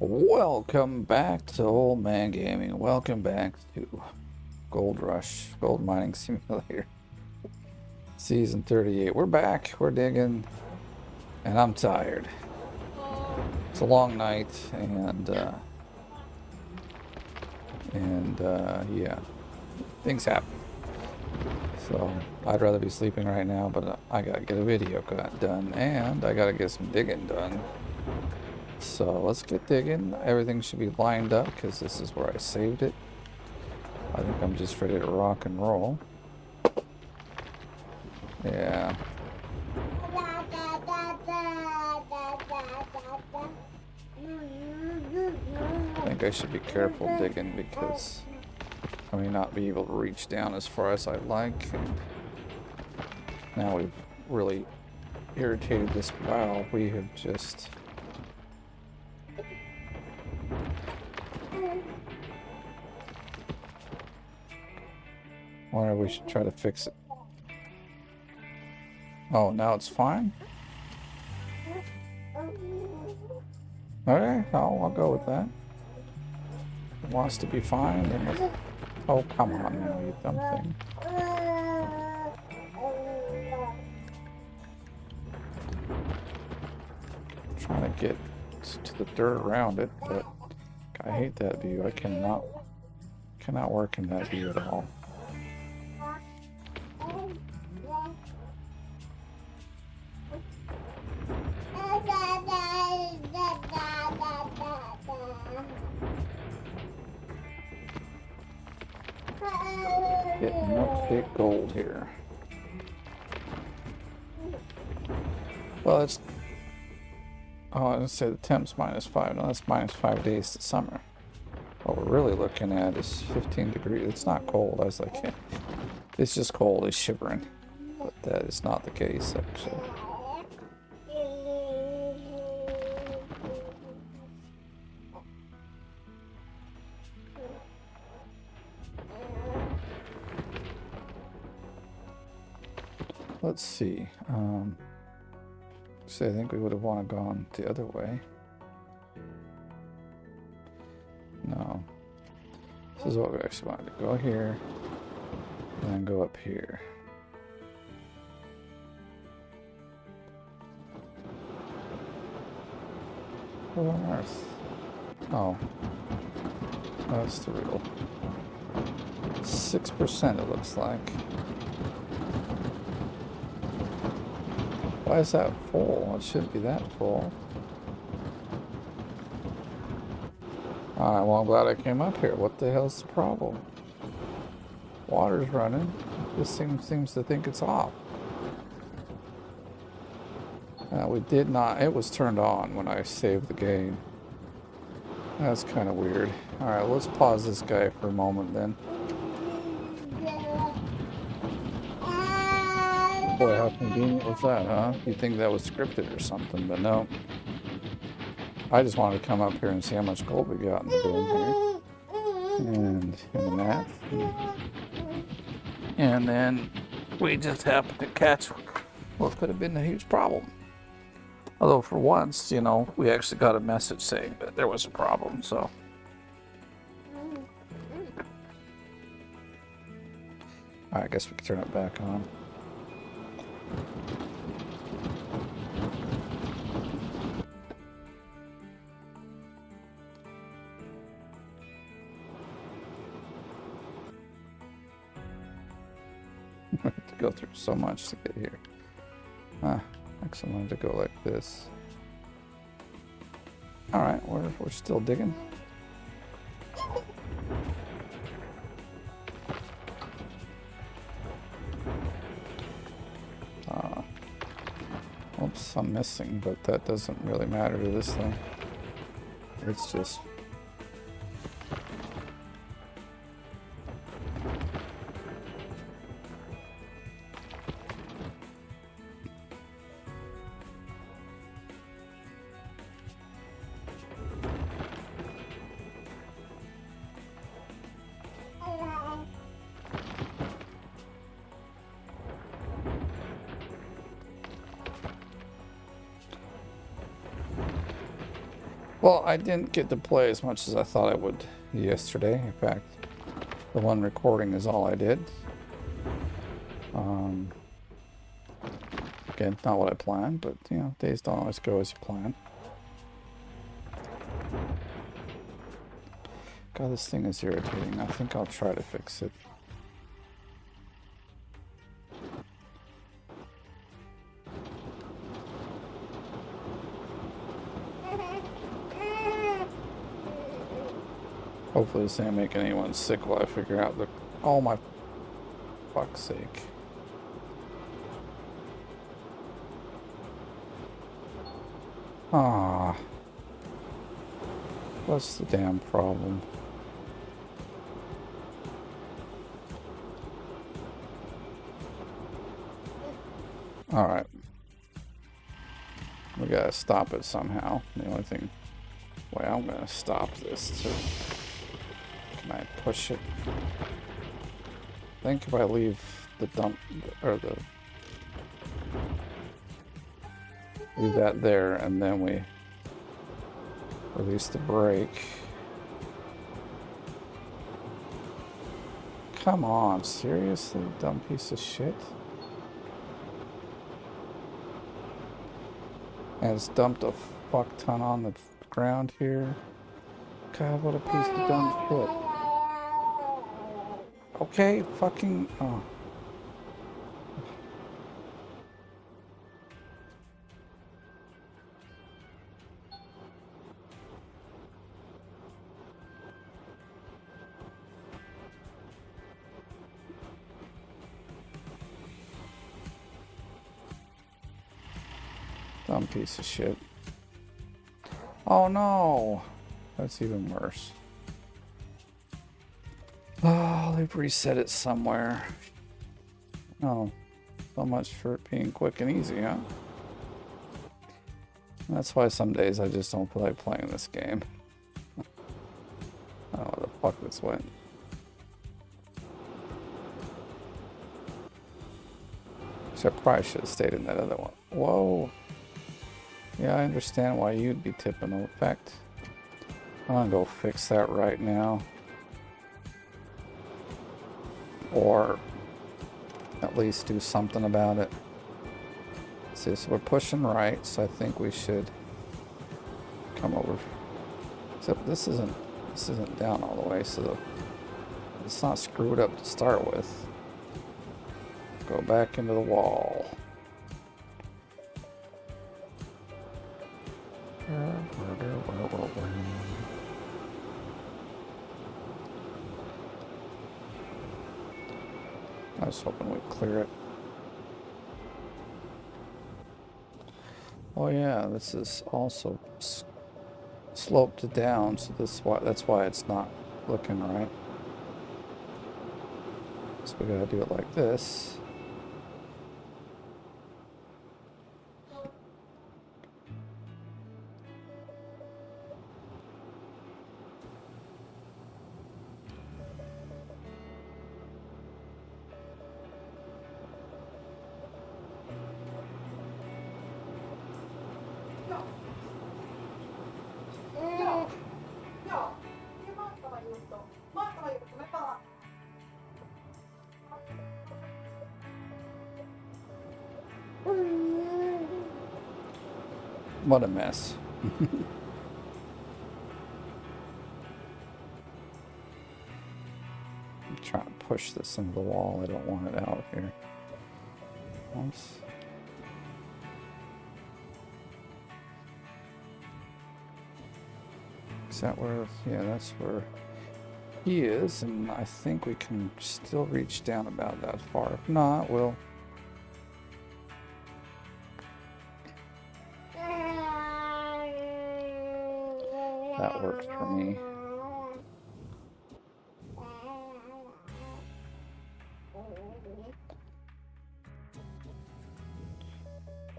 Welcome back to Oldman Gaming. Welcome back to Gold Rush, Gold Mining Simulator, Season 38. We're back, we're digging, and I'm tired. It's a long night, and yeah, things happen. So I'd rather be sleeping right now, but I gotta get a video done, and I gotta get some digging done. So let's get digging. Everything should be lined up because this is where I saved it. I think I'm just ready to rock and roll. Yeah. I think I should be careful digging because I may not be able to reach down as far as I'd like. And now we've really irritated this. Wow, we have just... Wonder if we should try to fix it. Oh, now it's fine? Okay, I'll go with that. It wants to be fine, then let's... Oh, come on now, you dumb thing. I'm trying to get to the dirt around it, but I hate that view. I cannot work in that view at all. Getting milkshake gold here. Well, it's... Oh, I was gonna say the temp's -5. No, that's -5 days to summer. What we're really looking at is 15 degrees. It's not cold. I was like, yeah, it's just cold. It's shivering. But that is not the case, actually. Let's see. So I think we would have wanted gone the other way. No. This is what we actually wanted to go here. And then go up here. What on earth? Oh. That's the real. 6% it looks like. Why is that full? It shouldn't be that full. Alright, well I'm glad I came up here. What the hell's the problem? Water's running. This seems to think it's off. We did not... It was turned on when I saved the game. That's kind of weird. Alright, let's pause this guy for a moment then. Boy, how convenient was that, huh? You'd think that was scripted or something, but no. I just wanted to come up here and see how much gold we got in the bin here. And in the map. And then we just happened to catch what could have been a huge problem. Although for once, you know, we actually got a message saying that there was a problem, so. Alright, I guess we can turn it back on. To go through so much to get here. Actually, I wanted to go like this. Alright, we're still digging. Oops, I'm missing, but that doesn't really matter to this thing. It's just... Well, I didn't get to play as much as I thought I would yesterday. In fact, the one recording is all I did. Again, not what I planned, but, you know, days don't always go as you plan. God, this thing is irritating. I think I'll try to fix it. Hopefully this ain't making anyone sick while I figure out the... Oh my fuck's sake. Ah. What's the damn problem? Alright. We gotta stop it somehow. The only thing... way I'm gonna stop this too. Can I push it? I think if I leave the dump... or the... leave that there and then we... release the brake. Come on, seriously, dumb piece of shit? And it's dumped a fuck ton on the ground here. God, what a piece of dumb shit. Okay, fucking... oh. Dumb piece of shit. Oh no! That's even worse. Oh, they've reset it somewhere. Oh, so much for it being quick and easy, huh? That's why some days I just don't feel like playing this game. I don't know where the fuck this went. So I probably should have stayed in that other one. Whoa! Yeah, I understand why you'd be tipping the effect. I'm gonna go fix that right now. Or at least do something about it. See, so we're pushing right, so I think we should come over. Except this isn't down all the way, so it's not screwed up to start with. Go back into the wall. I was hoping we'd clear it. Oh yeah, this is also sloped down, so that's why it's not looking right. So we gotta do it like this. What a mess. I'm trying to push this into the wall. I don't want it out here. Oops. Is that where? Yeah, that's where he is, and I think we can still reach down about that far. If not, we'll... That works for me.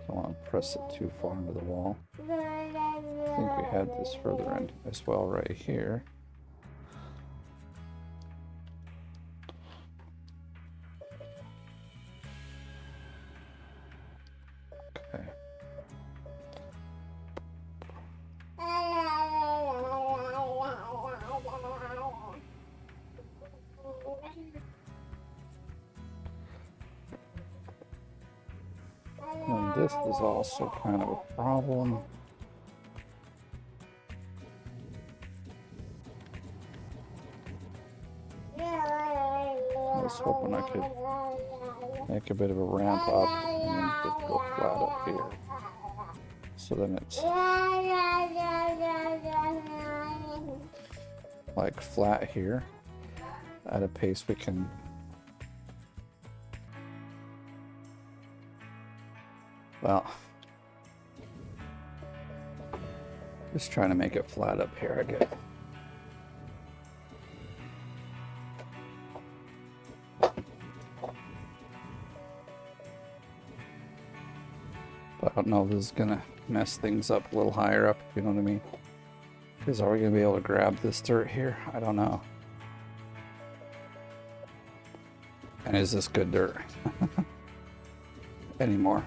Don't want to press it too far into the wall. I think we had this further in as well right here. Okay. This is also kind of a problem. I was hoping I could make a bit of a ramp up and then just go flat up here. So then it's like flat here at a pace we can. Well, just trying to make it flat up here, I guess. But I don't know if this is gonna mess things up a little higher up, if you know what I mean. Because are we gonna be able to grab this dirt here? I don't know. And is this good dirt anymore?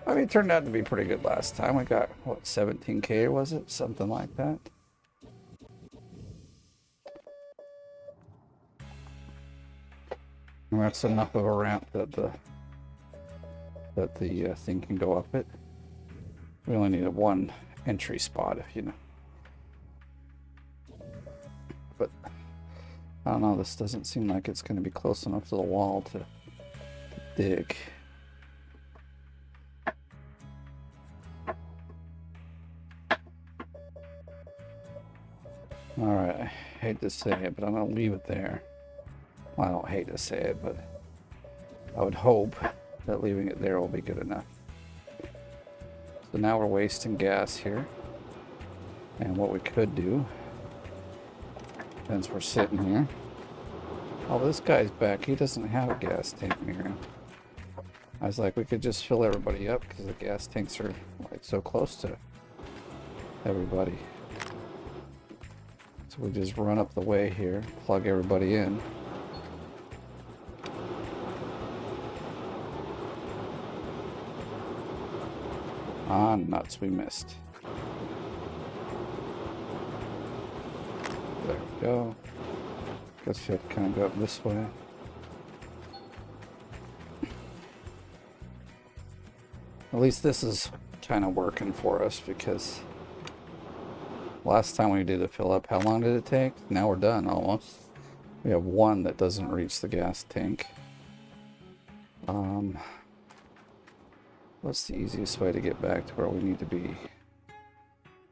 I mean, it turned out to be pretty good last time. We got, what, 17K was it? Something like that. And that's enough of a ramp that the thing can go up it. We only need a one entry spot, if you know. But I don't know, this doesn't seem like it's going to be close enough to the wall to dig. Alright, I hate to say it, but I'm going to leave it there. Well, I don't hate to say it, but I would hope that leaving it there will be good enough. So now we're wasting gas here. And what we could do, since we're sitting here. Oh, this guy's back. He doesn't have a gas tank near him. I was like, we could just fill everybody up because the gas tanks are like so close to everybody. So we just run up the way here, plug everybody in. Ah, nuts, we missed. There we go. Guess you have to kind of go up this way. At least this is kind of working for us because last time we did a fill up, how long did it take? Now we're done almost. We have one that doesn't reach the gas tank. What's the easiest way to get back to where we need to be?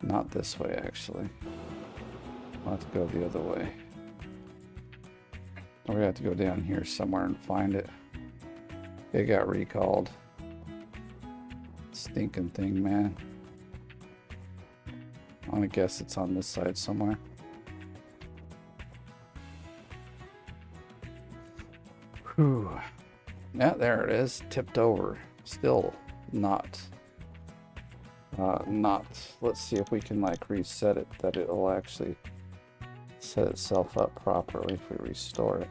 Not this way, actually. I'll have to go the other way. Or we have to go down here somewhere and find it. It got recalled. Stinking thing, man. I'm gonna guess it's on this side somewhere. Whew. Yeah, there it is. Tipped over. Still not. Let's see if we can like reset it, that it'll actually set itself up properly if we restore it.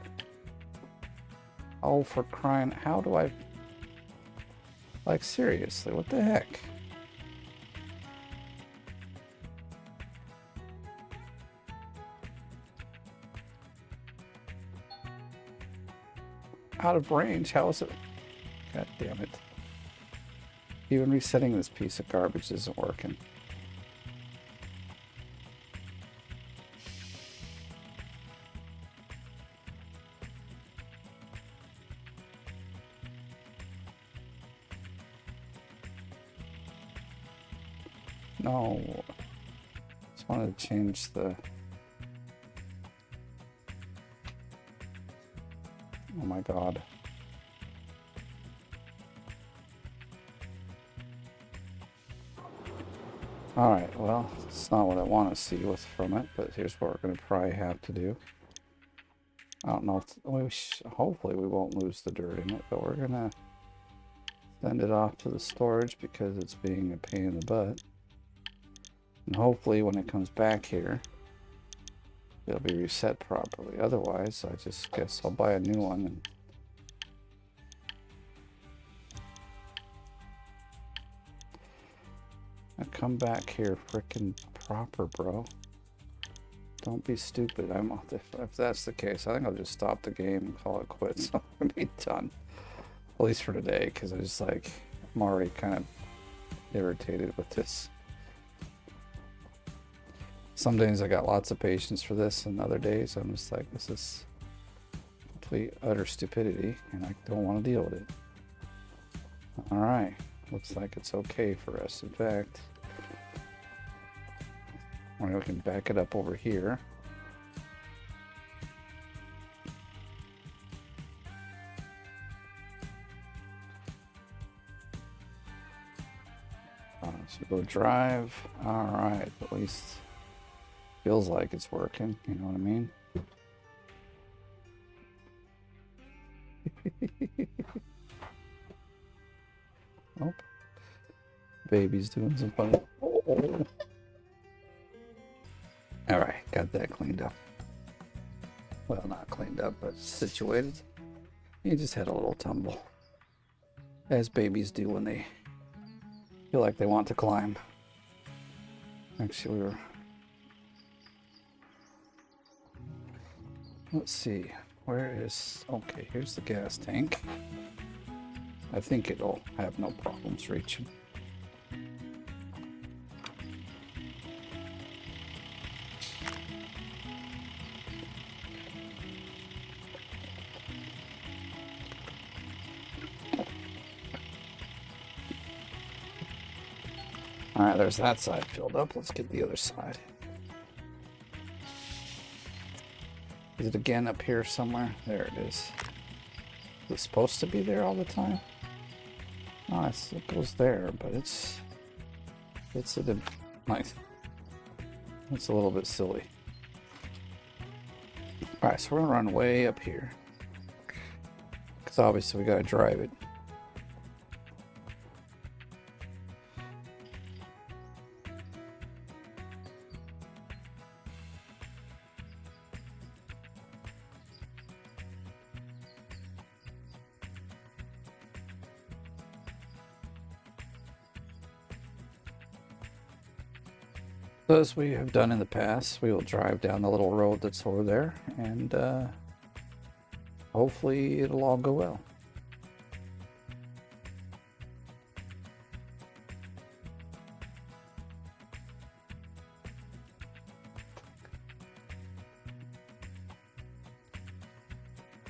Oh, for crying, how do I, like, seriously, what the heck? Out of range, how is it? God damn it. Even resetting this piece of garbage isn't working. No. Just wanted to change the... Oh my god. Alright, well, it's not what I want to see from it, but here's what we're going to probably have to do. I don't know if... hopefully we won't lose the dirt in it, but we're going to send it off to the storage because it's being a pain in the butt. And hopefully when it comes back here, it'll be reset properly. Otherwise, I just guess I'll buy a new one. And now come back here frickin' proper, bro. Don't be stupid. If that's the case, I think I'll just stop the game and call it quits. I'm gonna be done. At least for today, because I just like, I'm already kind of irritated with this. Some days I got lots of patience for this, and other days I'm just like, this is complete utter stupidity, and I don't want to deal with it. All right, looks like it's okay for us. In fact, we can back it up over here. So go drive. All right, at least feels like it's working. You know what I mean? Oh, baby's doing some fun. Oh. All right, got that cleaned up. Well, not cleaned up, but situated. He just had a little tumble, as babies do when they feel like they want to climb. Actually, let's see, where is, okay, here's the gas tank. I think it'll have no problems reaching. All right, there's that side filled up. Let's get the other side. Is it again up here somewhere? There it is. Is it supposed to be there all the time? Oh, it goes there, but it's nice. It's a little bit silly. All right, so we're gonna run way up here, because obviously we gotta drive it. So as we have done in the past, we will drive down the little road that's over there, and hopefully it'll all go well.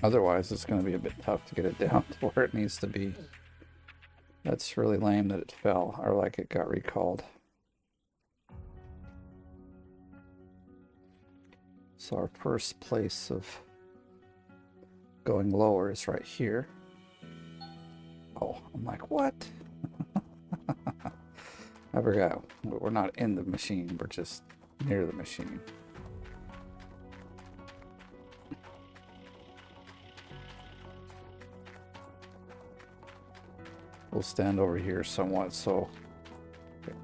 Otherwise, it's going to be a bit tough to get it down to where it needs to be. That's really lame that it fell, or like it got recalled. So our first place of going lower is right here. Oh, I'm like, what? I forgot. We're not in the machine. We're just near the machine. We'll stand over here somewhat so...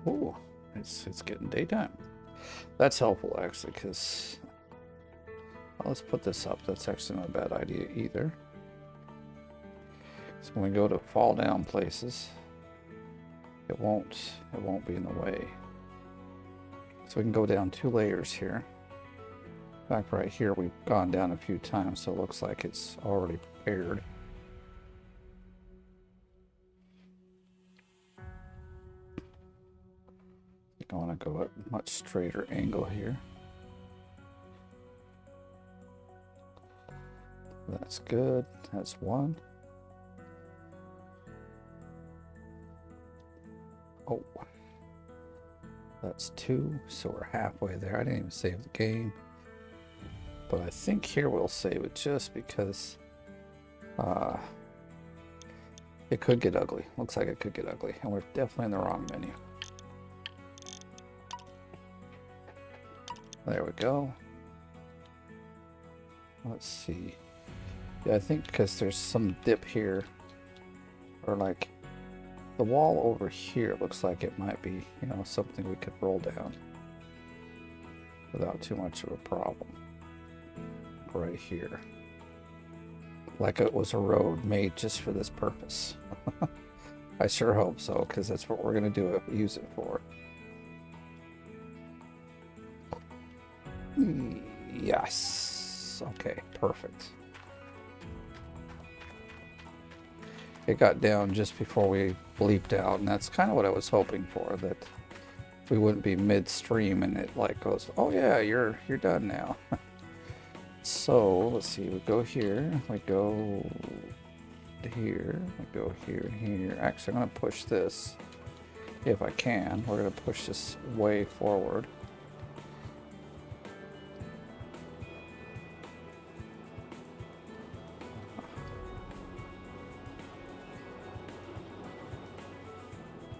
Ooh, it's getting daytime. That's helpful, actually, because... Well, let's put this up. That's actually not a bad idea either. So when we go to fall down places, it won't be in the way. So we can go down 2 layers here. In fact, right here we've gone down a few times, so it looks like it's already prepared. I want to go at a much straighter angle here. That's good. That's 1. Oh, that's 2. So we're halfway there. I didn't even save the game, but I think here we'll save it just because it could get ugly. Looks like it could get ugly, and we're definitely in the wrong menu. There we go. Let's see. Yeah, I think because there's some dip here, or like the wall over here looks like it might be, you know, something we could roll down without too much of a problem. Right here. Like it was a road made just for this purpose. I sure hope so, because that's what we're going to do it, use it for. Yes. Okay, perfect. it got down just before we bleeped out, and that's kind of what I was hoping for, that we wouldn't be midstream and it like goes, oh yeah, you're done now. So let's see, we go here, we go here, we go here, here. Actually, I'm gonna push this if I can. We're gonna push this way forward.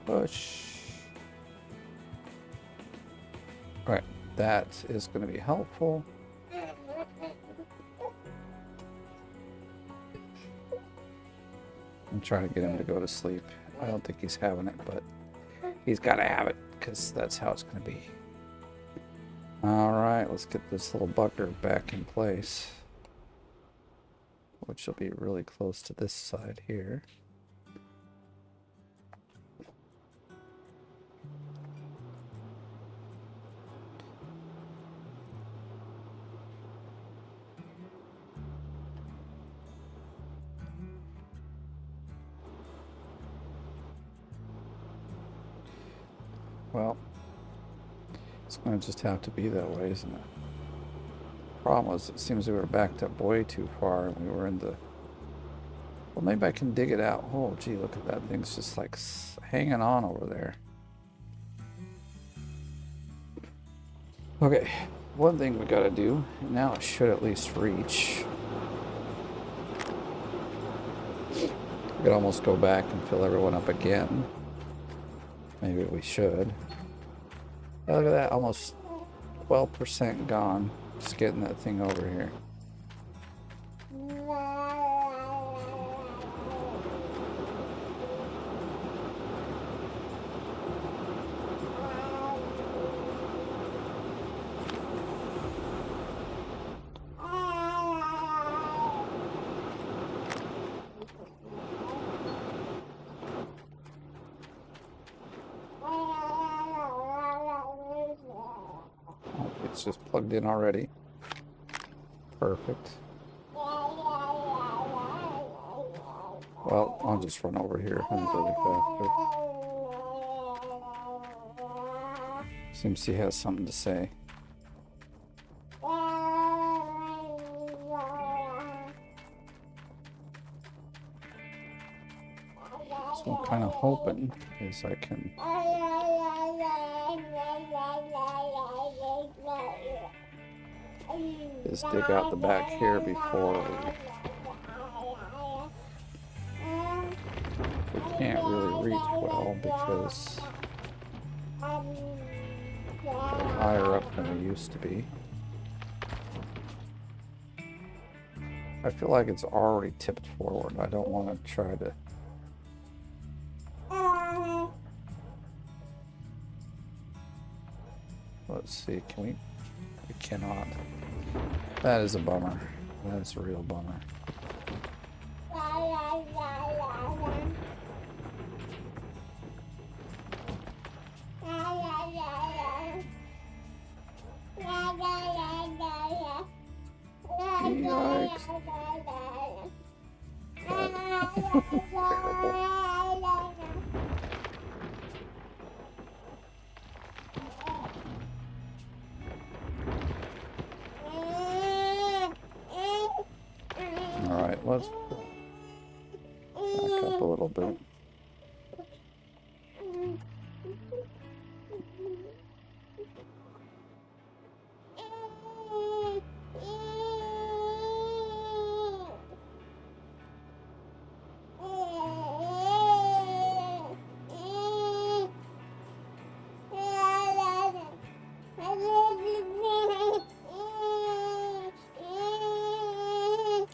Push. All right, that is going to be helpful. I'm trying to get him to go to sleep. I don't think he's having it, but he's got to have it because that's how it's going to be. All right, let's get this little bucker back in place, which will be really close to this side here. Well, it's going to just have to be that way, isn't it? Problem is, it seems we were backed up way too far, and we were in the... Well, maybe I can dig it out. Oh, gee, look at that. Thing's just like hanging on over there. Okay, one thing we gotta do, now it should at least reach. We could almost go back and fill everyone up again. Maybe we should. Yeah, look at that, almost 12% gone. Just getting that thing over here. It's just plugged in already. Perfect. Well, I'll just run over here really faster. Seems he has something to say. So I'm kind of hoping is I can just dig out the back here before we can't really reach well because we're higher up than we used to be. I feel like it's already tipped forward. I don't want to try to... Let's see, can we? We cannot. That is a bummer. That is a real bummer. Yikes. Alright, let's back up a little bit.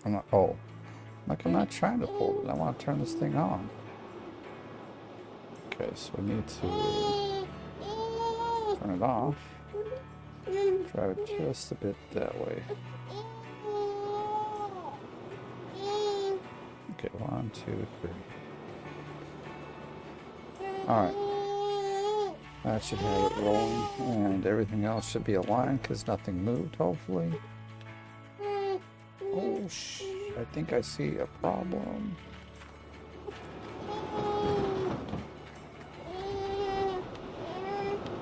I'm not, oh, like I'm not trying to fold it. I want to turn this thing on. Okay, so we need to turn it off. Drive it just a bit that way. Okay, 1, 2, 3. Alright. That should have it rolling, and everything else should be aligned because nothing moved, hopefully. Oh, I think I see a problem.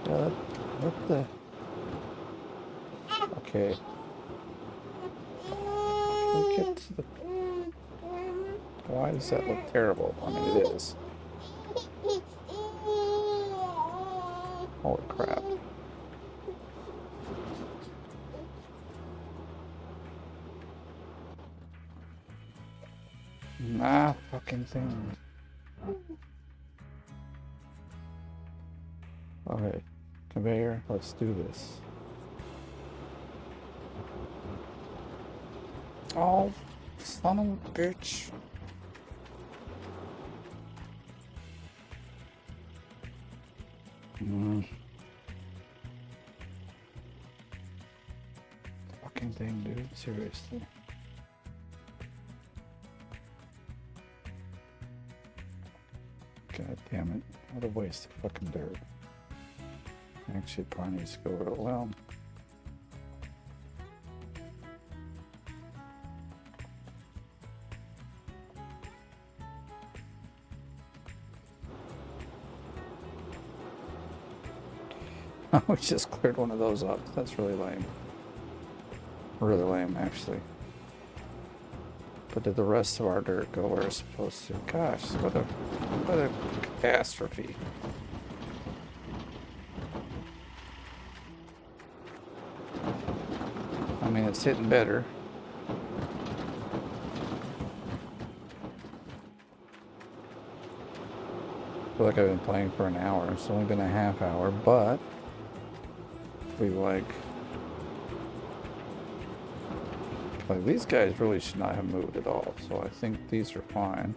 What the? Okay. Can we get to the... Why does that look terrible? I mean, it is. Holy crap. Nah, fucking thing. Alright. Conveyor, let's do this. Oh, son of a bitch. Fucking thing, dude. Seriously. God damn it. What a waste of fucking dirt. Actually, it probably needs to go over. Well, we just cleared one of those up. That's really lame. Really lame, actually. But did the rest of our dirt go where it's supposed to? Gosh, what a catastrophe. I mean, it's hitting better. I feel like I've been playing for an hour. It's only been a half hour, but we like these guys really should not have moved at all. So I think these are fine.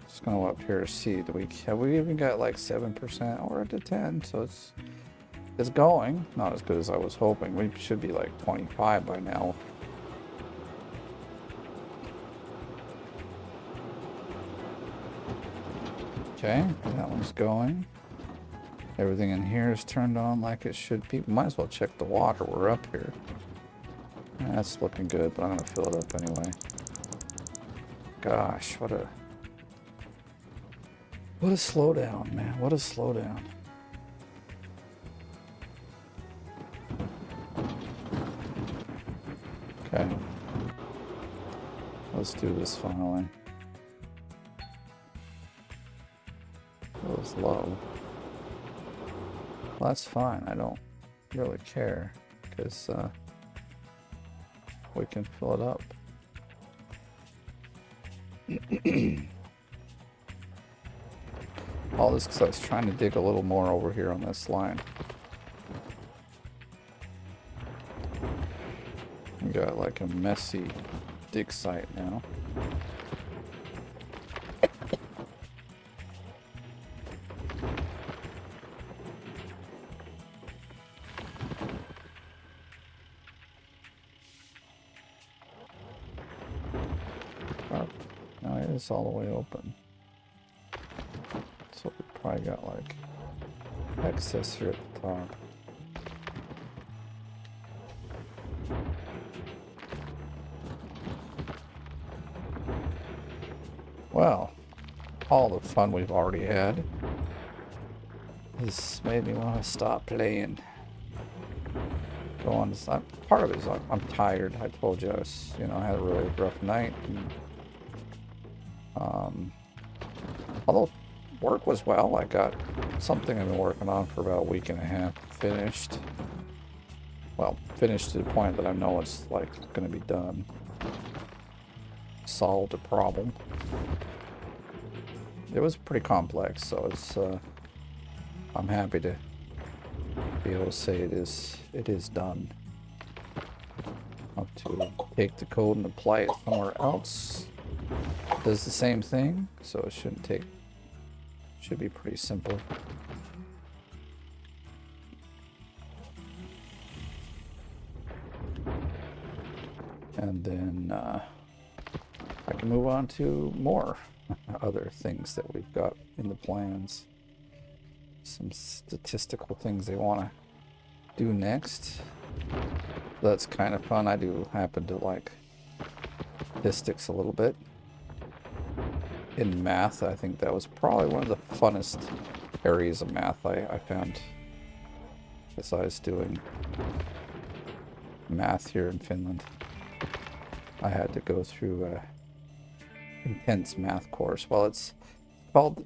Just gonna go up here to see. Have we even got like 7% or to 10? So it's going. Not as good as I was hoping. We should be like 25 by now. Okay, that one's going. Everything in here is turned on like it should be. Might as well check the water. We're up here. That's looking good, but I'm gonna fill it up anyway. Gosh, what a slowdown, man. What a slowdown. Okay. Let's do this finally. It was low. Well, that's fine. I don't really care because we can fill it up. All this because I was trying to dig a little more over here on this line. We got like a messy dig site now. It's all the way open. So we probably got like excess here at the top. Well, all the fun we've already had. This made me want to stop playing. Go on. Part of it is I'm tired. I told you I had a really rough night. And, although work was well, I got something I've been working on for about a week and a half finished. Well, finished to the point that I know it's like going to be done. Solved a problem. It was pretty complex, so it's I'm happy to be able to say it is done. I'll have to take the code and apply it somewhere else. Does the same thing, so it should be pretty simple. And then I can move on to more other things that we've got in the plans. Some statistical things they want to do next. That's kind of fun. I do happen to like statistics a little bit. In math, I think that was probably one of the funnest areas of math I found besides doing math here in Finland. I had to go through a intense math course. Well, it's called...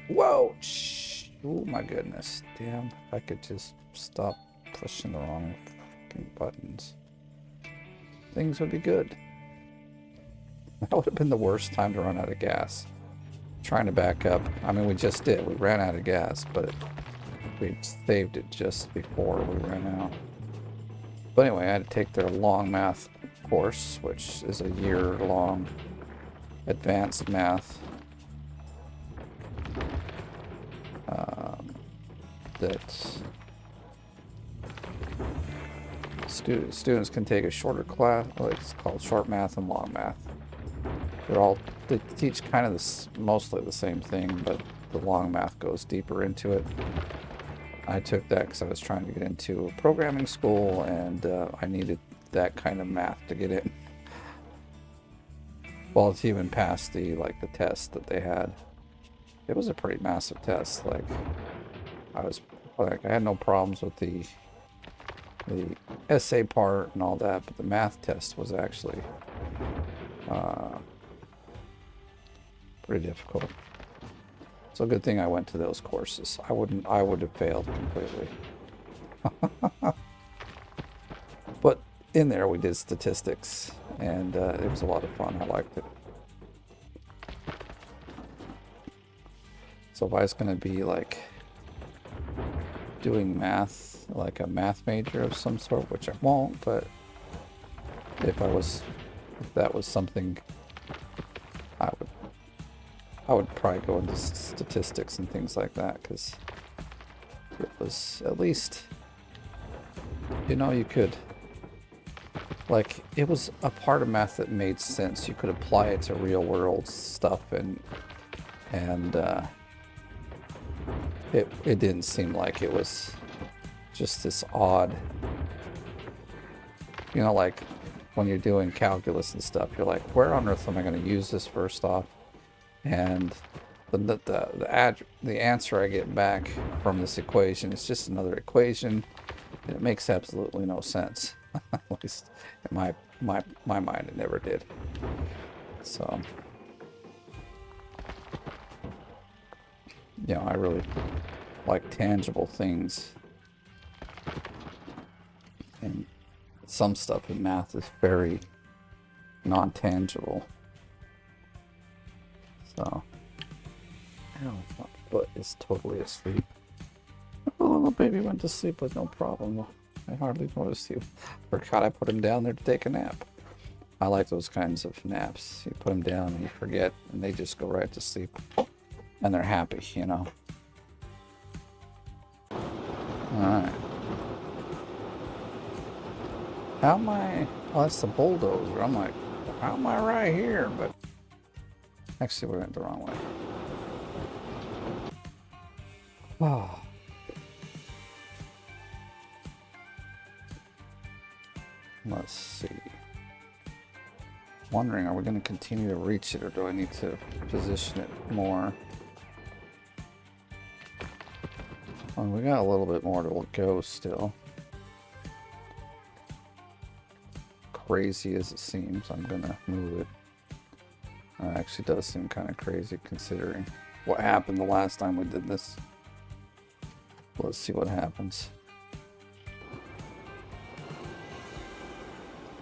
whoa! Shh! Oh my goodness. Damn, if I could just stop pushing the wrong fucking buttons. Things would be good. That would have been the worst time to run out of gas. Trying to back up. I mean, we just did. We ran out of gas, but we saved it just before we ran out. But anyway, I had to take their long math course, which is a year-long advanced math that students can take a shorter class. Well, it's called short math and long math. They teach kind of mostly the same thing, but the long math goes deeper into it. I took that because I was trying to get into programming school, and I needed that kind of math to get in. Well, to even pass the test that they had. It was a pretty massive test. I had no problems with the essay part and all that, but the math test was actually pretty difficult. So good thing I went to those courses. I would have failed completely. But in there we did statistics, and it was a lot of fun. I liked it. So if I was going to be doing math, like a math major of some sort, which I won't, but if that was something, I would probably go into statistics and things like that, because it was at least, you could, it was a part of math that made sense. You could apply it to real world stuff, and it didn't seem like it was just this odd, like when you're doing calculus and stuff, you're like, where on earth am I going to use this first off? And the answer I get back from this equation is just another equation, and it makes absolutely no sense. At least in my mind, it never did. So, I really like tangible things, and some stuff in math is very non-tangible. So, ow, my foot is totally asleep. The little baby went to sleep with no problem. I hardly noticed you. Forgot I put him down there to take a nap. I like those kinds of naps. You put them down and you forget, and they just go right to sleep. And they're happy, Alright. How am I... Oh, that's the bulldozer. I'm like, how am I right here? But actually, we went the wrong way. Oh. Let's see. Wondering, are we going to continue to reach it, or do I need to position it more? Well, we got a little bit more to go still. Crazy as it seems, I'm going to move it. It actually does seem kind of crazy considering what happened the last time we did this. Let's see what happens.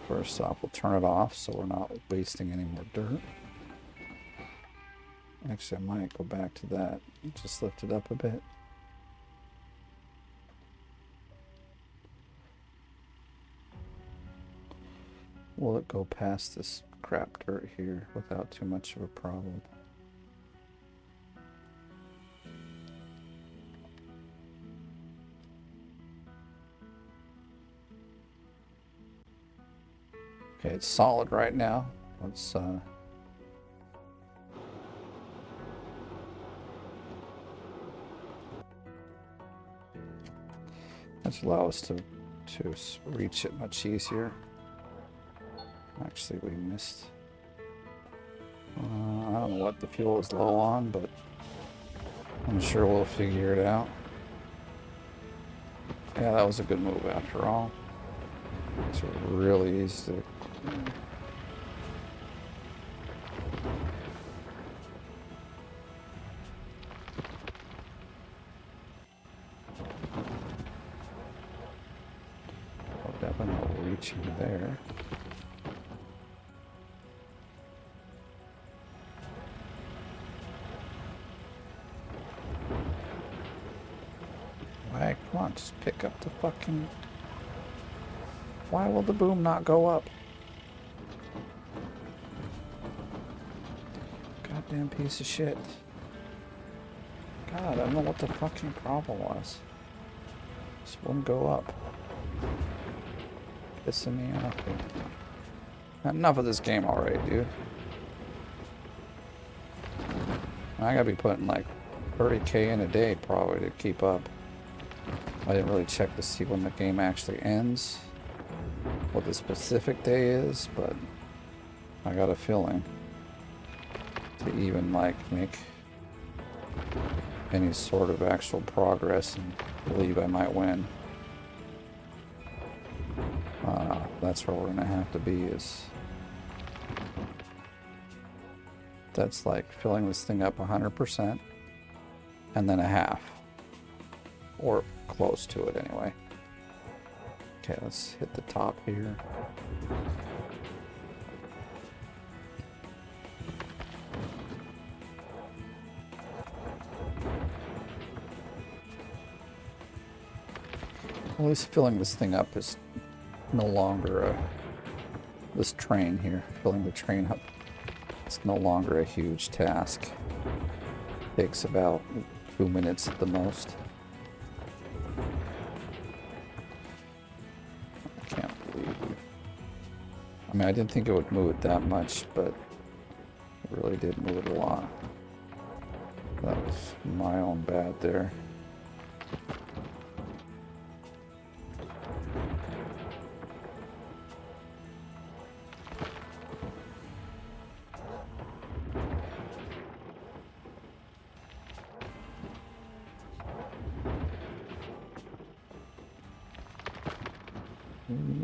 First off, we'll turn it off so we're not wasting any more dirt. Actually, I might go back to that and just lift it up a bit. Will it go past this crap dirt here without too much of a problem? Okay, it's solid right now. Let's allow us to reach it much easier. Actually, we missed. I don't know what the fuel is low on, but I'm sure we'll figure it out. Yeah, that was a good move after all. It's really easy to... Oh, definitely not reaching there. Hey, come on, just pick up the fucking... Why will the boom not go up? Goddamn piece of shit. God, I don't know what the fucking problem was. Just wouldn't go up. Pissing me off. Enough of this game already, dude. I gotta be putting like 30K in a day probably to keep up. I didn't really check to see when the game actually ends, what the specific day is, but I got a feeling to even like make any sort of actual progress and believe I might win. That's where we're gonna have to be, is that's like filling this thing up 100% and then a half, or close to it anyway. Okay, let's hit the top here. At least filling this thing up is no longer this train here, filling the train up, it's no longer a huge task. Takes about 2 minutes at the most. I can't believe it. I mean, I didn't think it would move it that much, but it really did move it a lot. That was my own bad there.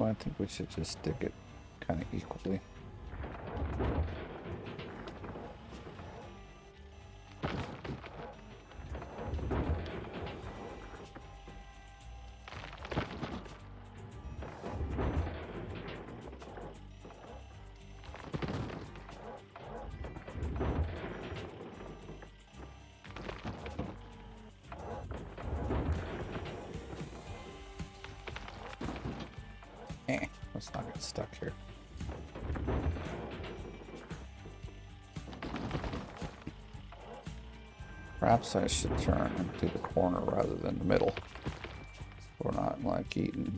I think we should just stick it kind of equally. Let's not get stuck here. Perhaps I should turn into the corner rather than the middle. So we're not like eating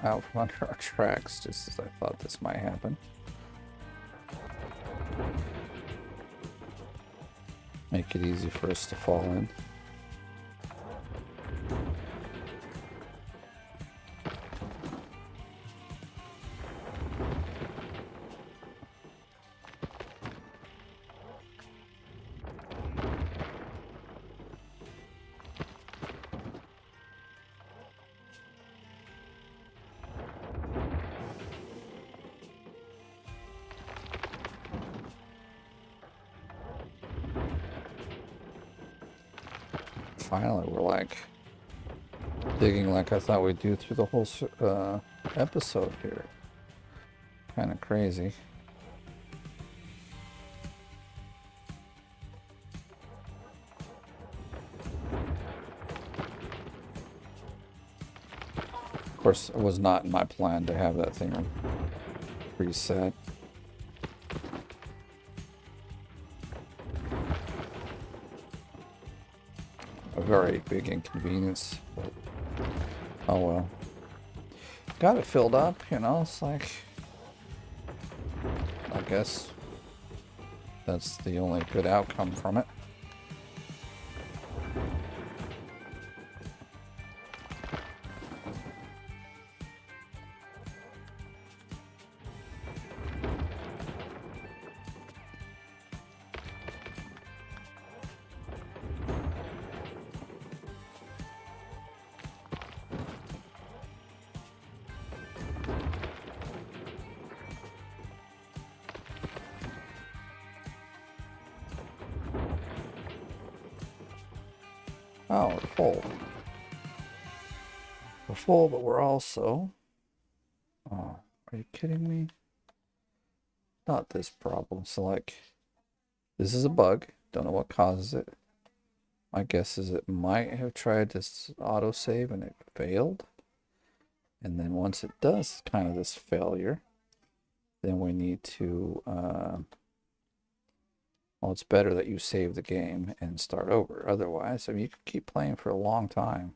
out from under our tracks, just as I thought this might happen. Make it easy for us to fall in. Finally, we're like digging like I thought we'd do through the whole episode here. Kind of crazy. Of course, it was not in my plan to have that thing preset. A very big inconvenience, but oh well. Got it filled up, you know, it's like, I guess that's the only good outcome from it. Oh, we're full. We're full, but we're also... Oh, are you kidding me? Not this problem. So, like, this is a bug. Don't know what causes it. My guess is it might have tried to autosave and it failed. And then once it does kind of this failure, then we need to... well, it's better that you save the game and start over. Otherwise, I mean, you can keep playing for a long time.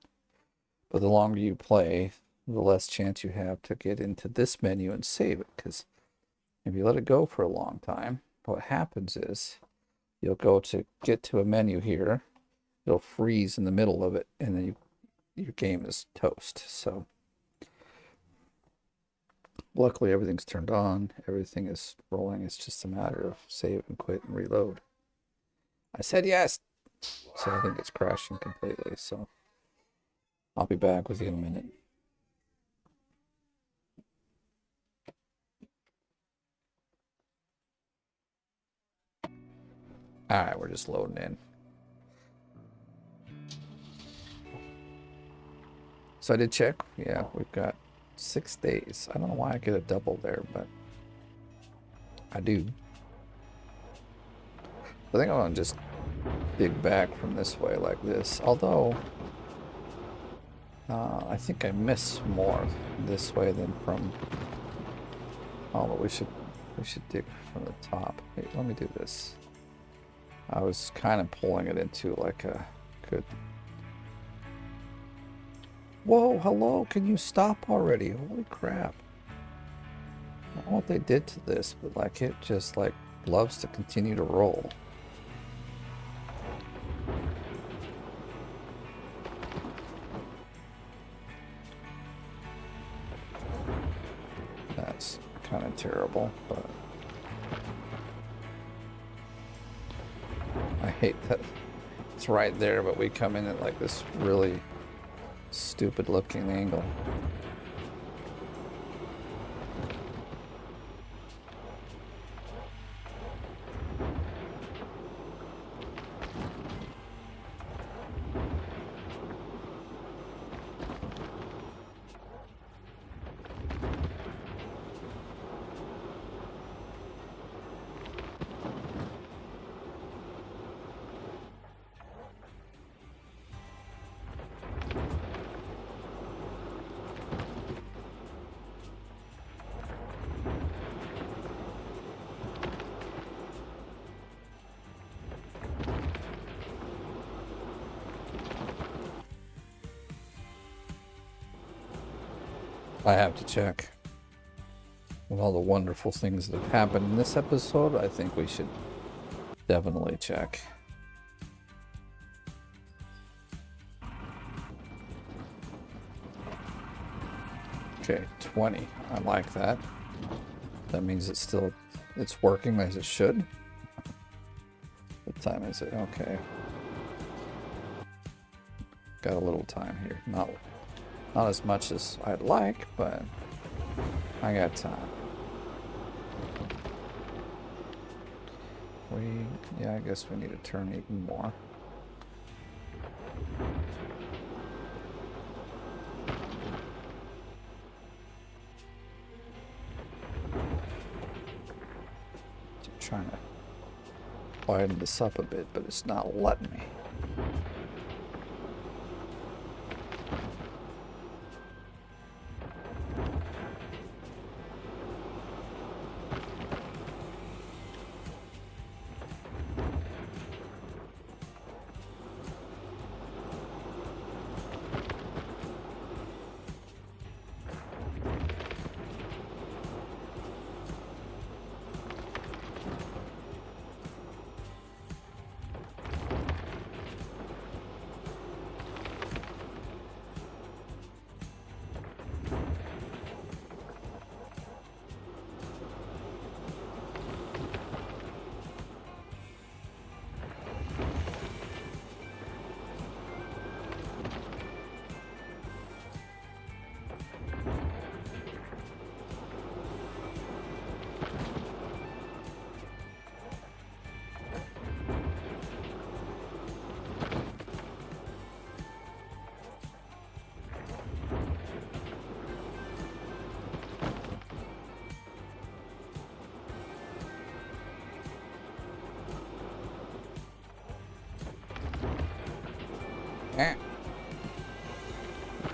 But the longer you play, the less chance you have to get into this menu and save it. Because if you let it go for a long time, what happens is you'll go to get to a menu here. It'll freeze in the middle of it, and then your game is toast. So luckily, everything's turned on. Everything is rolling. It's just a matter of save and quit and reload. I said yes. So I think it's crashing completely. So I'll be back with you in a minute. All right, we're just loading in. So I did check. Yeah, we've got 6 days. I don't know why I get a double there, but I do. I think I'm going to just dig back from this way like this. Although, I think I miss more this way than from... Oh, but we should dig from the top. Wait, let me do this. I was kind of pulling it into like a good... Whoa, hello, can you stop already? Holy crap. I don't know what they did to this, but like it just like loves to continue to roll. That's kind of terrible, but I hate that it's right there, but we come in at like this really stupid looking angle. I have to check. With all the wonderful things that have happened in this episode, I think we should definitely check. Okay, 20. I like that. That means it's working as it should. What time is it? Okay. Got a little time here. Not as much as I'd like, but I got time. Yeah, I guess we need to turn even more. I'm trying to widen this up a bit, but it's not letting me. Eh.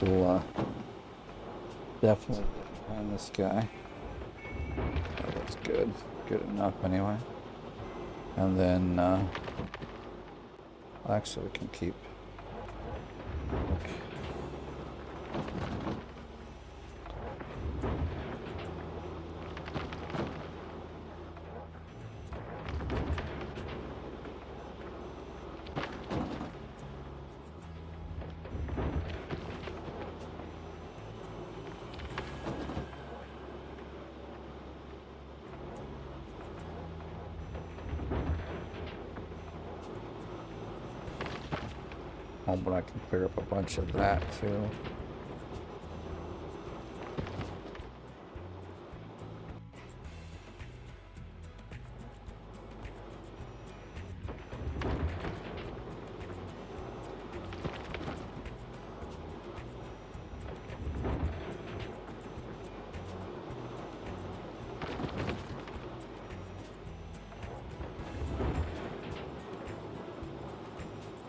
We'll definitely find this guy. That looks good. Good enough anyway. And then, actually we can keep. Okay. But I can clear up a bunch of that too.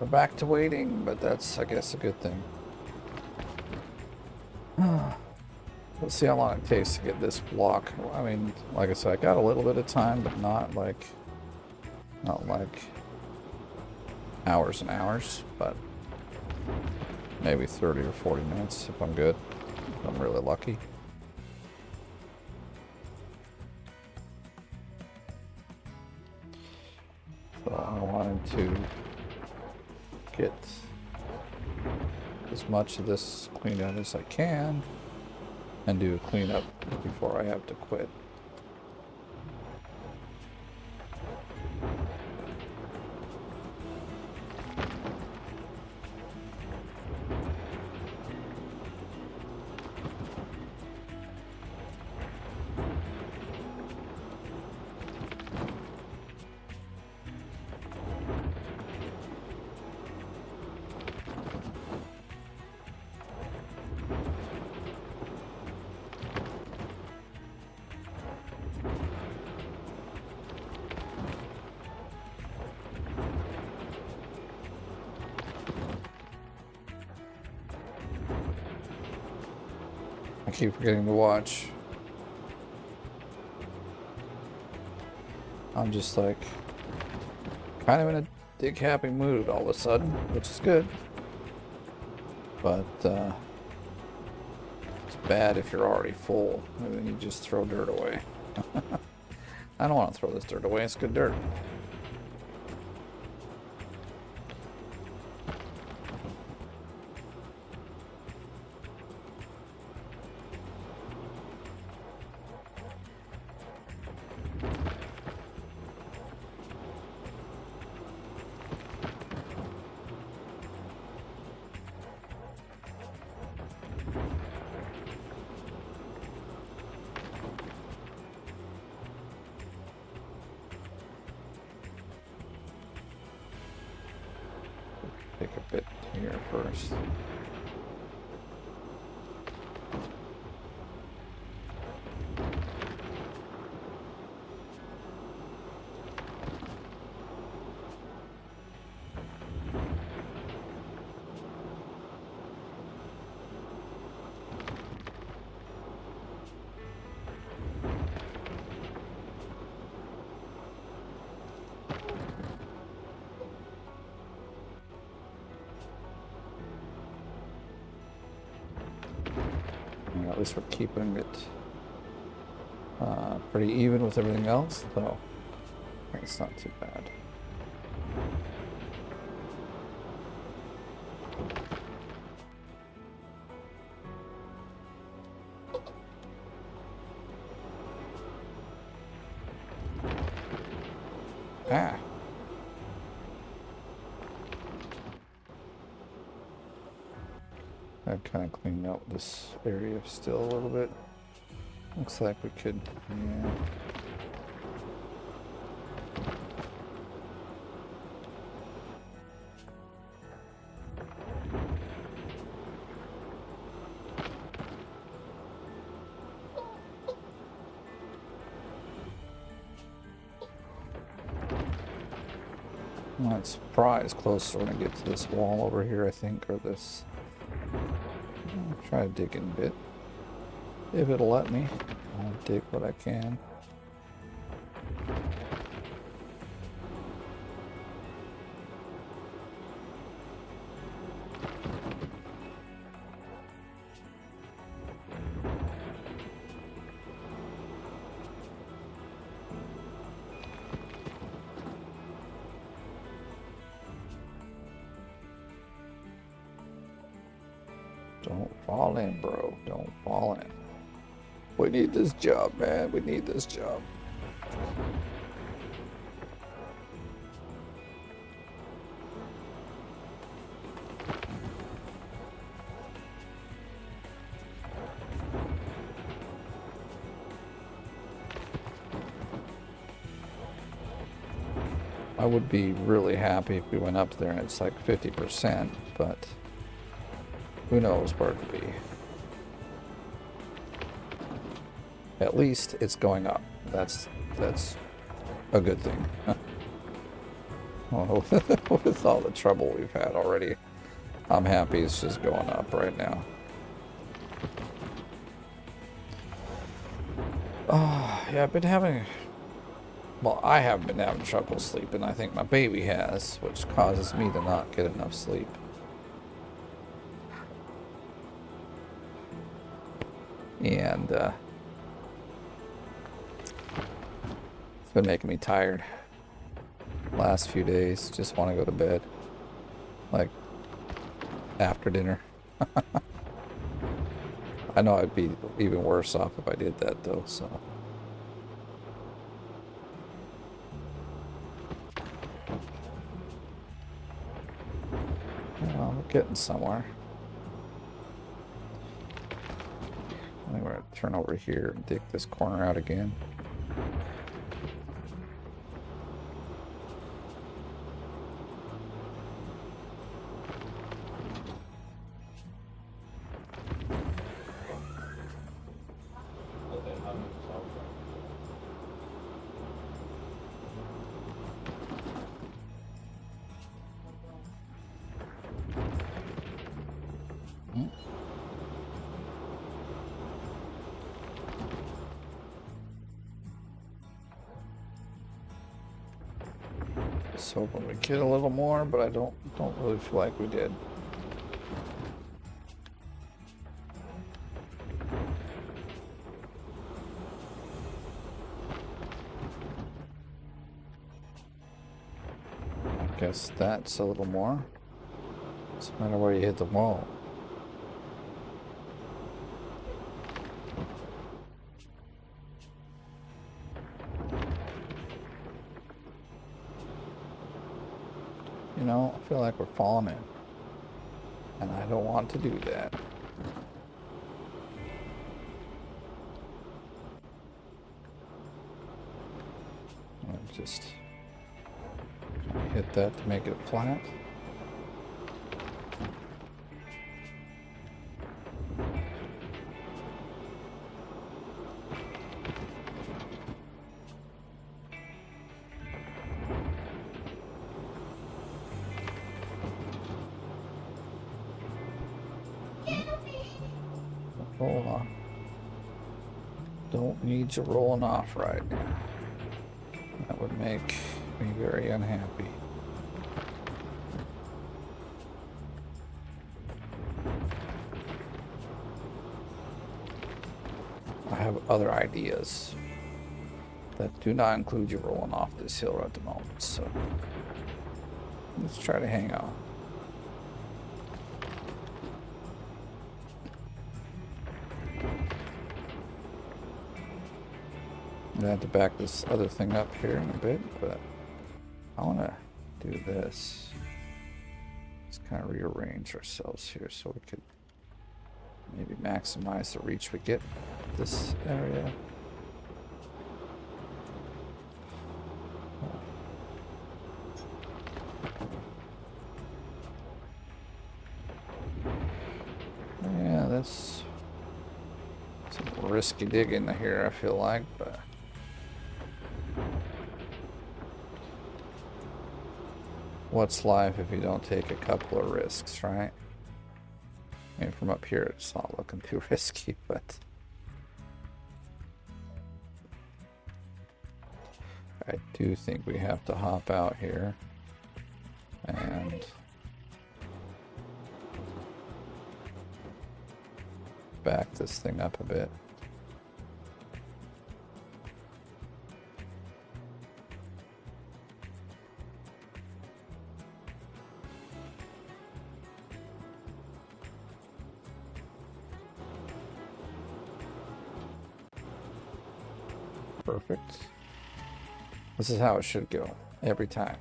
We're back to waiting, but that's, I guess, a good thing. Let's see how long it takes to get this block. I mean, like I said, I got a little bit of time, but not like hours and hours, but maybe 30 or 40 minutes if I'm good. If I'm really lucky. So I wanted to get as much of this cleaned out as I can and do a cleanup before I have to quit. I keep forgetting to watch. I'm just like kind of in a big happy mood all of a sudden, which is good. But it's bad if you're already full and then you just throw dirt away. I don't want to throw this dirt away, it's good dirt. Take a bit here first. At least we're keeping it pretty even with everything else, so I think it's not too bad. Ah. I've kind of cleaned out this area still a little bit. Looks like we could, yeah. Let's prize closer when I get to this wall over here, I think, or this. I'll try to dig in a bit. If it'll let me, I'll dig what I can. Don't fall in, bro. Don't fall in. We need this job, man. We need this job. I would be really happy if we went up there and it's like 50%, but who knows where it'll be. At least it's going up. That's a good thing. Well, with all the trouble we've had already, I'm happy it's just going up right now. Oh, yeah, I've been having... Well, I have been having trouble sleeping. I think my baby has, which causes me to not get enough sleep. And it's been making me tired. Last few days, just want to go to bed. Like, after dinner. I know I'd be even worse off if I did that, though, so... Well, we're getting somewhere. I think we're going to turn over here and dig this corner out again. Just hoping we get a little more, but I don't really feel like we did. I guess that's a little more. Doesn't matter where you hit the wall. You know, I feel like we're falling in. And I don't want to do that. I'll just hit that to make it flat. Hold on. Don't need you rolling off right now. That would make me very unhappy. I have other ideas that do not include you rolling off this hill at the moment, so let's try to hang on. I have to back this other thing up here in a bit, but I want to do this. Let's kind of rearrange ourselves here so we could maybe maximize the reach we get this area. Yeah, that's some risky digging here, I feel like, but what's life if you don't take a couple of risks, right? I mean, from up here, it's not looking too risky, but I do think we have to hop out here and back this thing up a bit. Perfect. This is how it should go every time,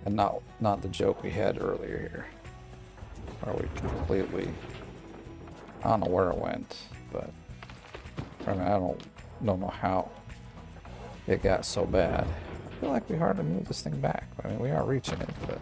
and not the joke we had earlier here, where we completely, I don't know where it went, but I mean, I don't know how it got so bad. I feel like we hardly moved this thing back. I mean, we are reaching it, but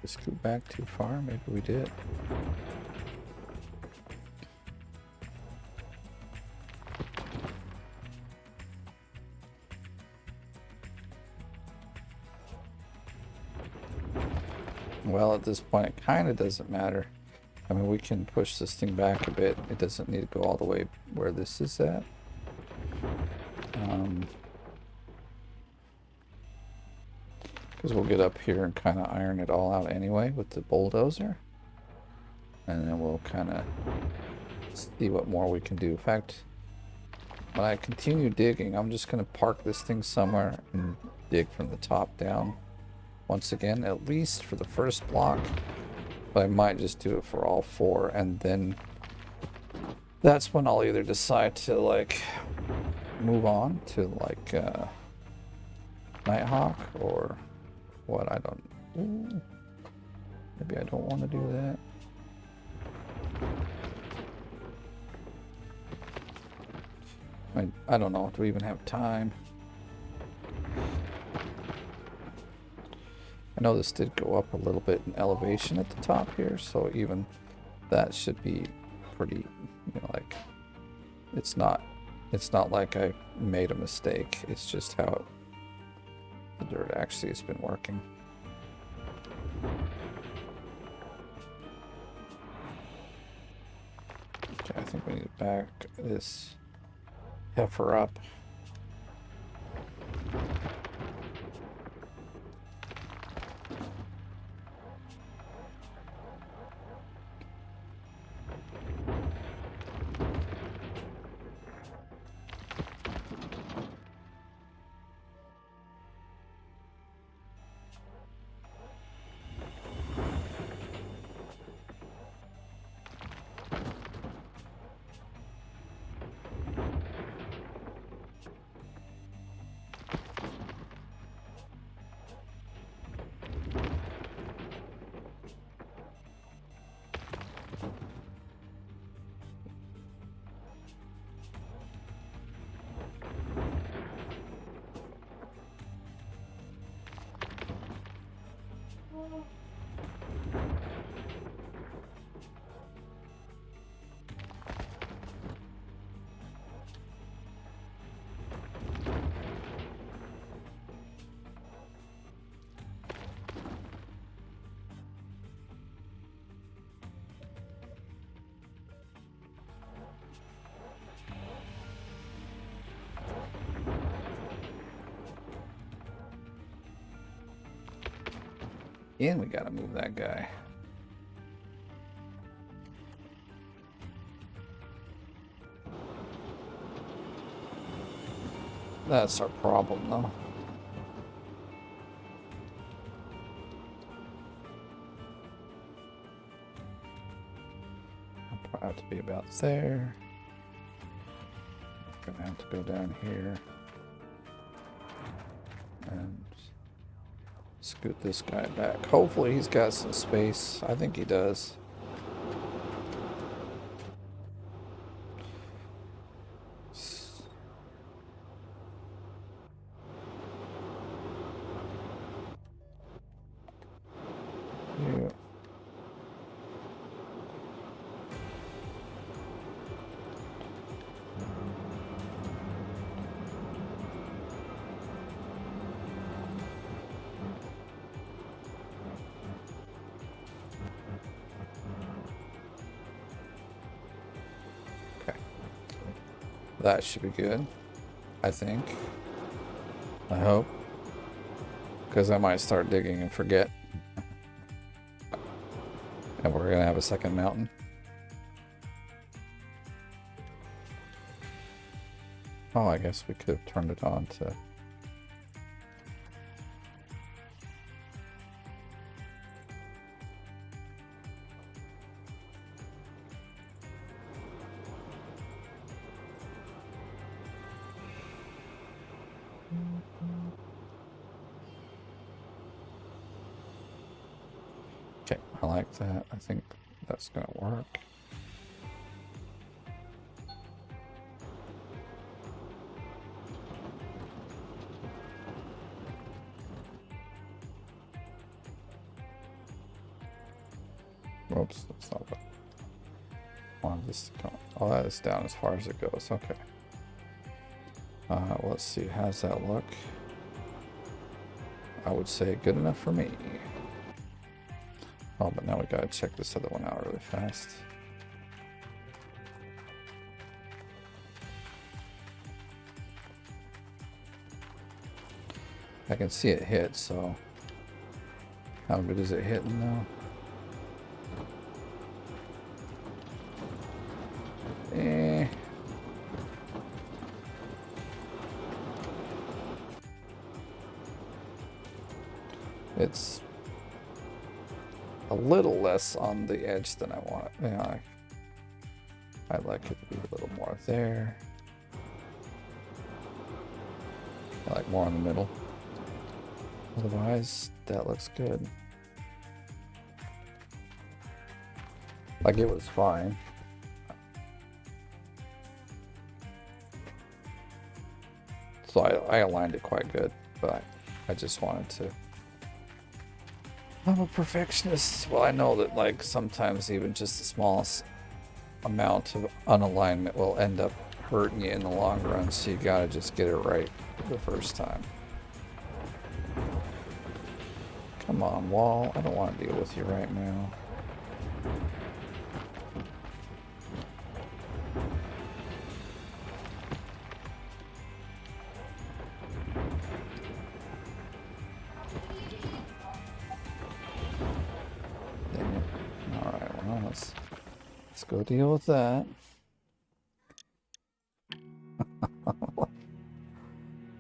scoot back too far? Maybe we did. Well, at this point, it kind of doesn't matter. I mean, we can push this thing back a bit. It doesn't need to go all the way where this is at. Because we'll get up here and kind of iron it all out anyway with the bulldozer. And then we'll kind of see what more we can do. In fact, when I continue digging, I'm just going to park this thing somewhere and dig from the top down. Once again, at least for the first block. But I might just do it for all four. And then that's when I'll either decide to, like, move on to, like, Nighthawk or what. I don't. Maybe I don't want to do that. I don't know. Do we even have time? I know this did go up a little bit in elevation at the top here, so even that should be pretty, you know, like, it's not like I made a mistake. It's just how the dirt actually has been working. Okay, I think we need to back this heifer up. And we gotta move that guy. That's our problem, though. I'll probably have to be about there. Gonna have to go down here and scoot this guy back. Hopefully he's got some space. I think he does. Yeah. Okay. That should be good, I think. I hope. Because I might start digging and forget. And we're going to have a second mountain. Oh, I guess we could have turned it on to... Okay, I like that. I think that's going to work. Oops, that's not what I wanted this to come. Oh, that is down as far as it goes. Okay. Let's see. How's that look? I would say good enough for me. Oh, but now we gotta check this other one out really fast. I can see it hit, so how good is it hitting now? It's a little less on the edge than I want it. Yeah, I'd like it to be a little more there. I like more in the middle. Otherwise, that looks good. Like it was fine. So I aligned it quite good, but I just wanted to... I'm a perfectionist. Well, I know that like sometimes even just the smallest amount of unalignment will end up hurting you in the long run, so you gotta just get it right the first time. Come on, wall. I don't want to deal with you right now. Let's go deal with that.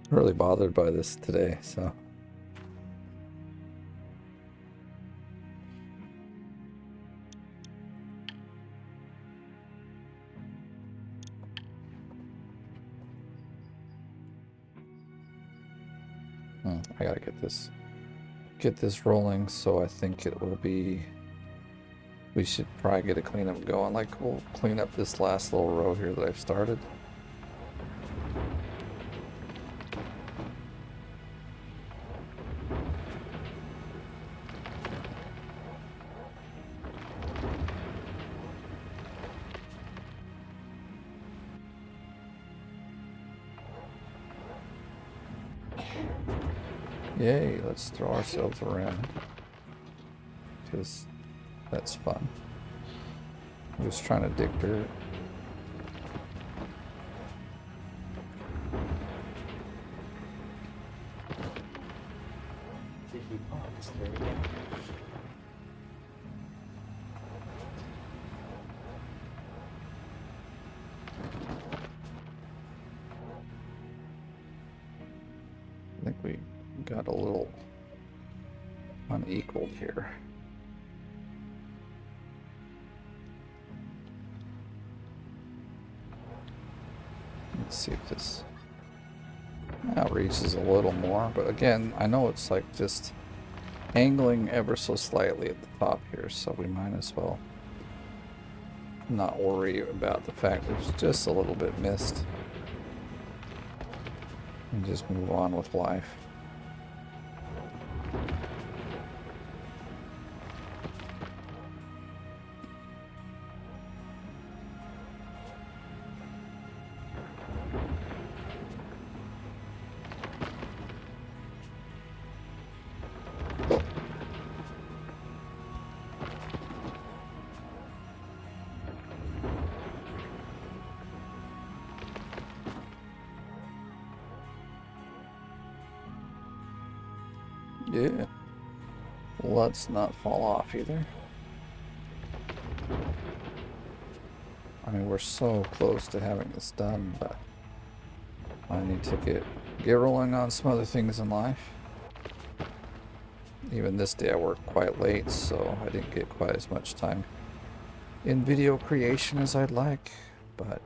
Really bothered by this today, so. I gotta get this rolling, so I think it will be... We should probably get a cleanup going. Like, we'll clean up this last little row here that I've started. Yay, let's throw ourselves around. Because that's fun. I'm just trying to dig dirt. we got a little unequaled here. Let's see if this reaches a little more, but again, I know it's like just angling ever so slightly at the top here, so we might as well not worry about the fact there's just a little bit missed and just move on with life. Yeah, let's not fall off either. I mean, we're so close to having this done, but I need to get rolling on some other things in life. Even this day I worked quite late, so I didn't get quite as much time in video creation as I'd like, but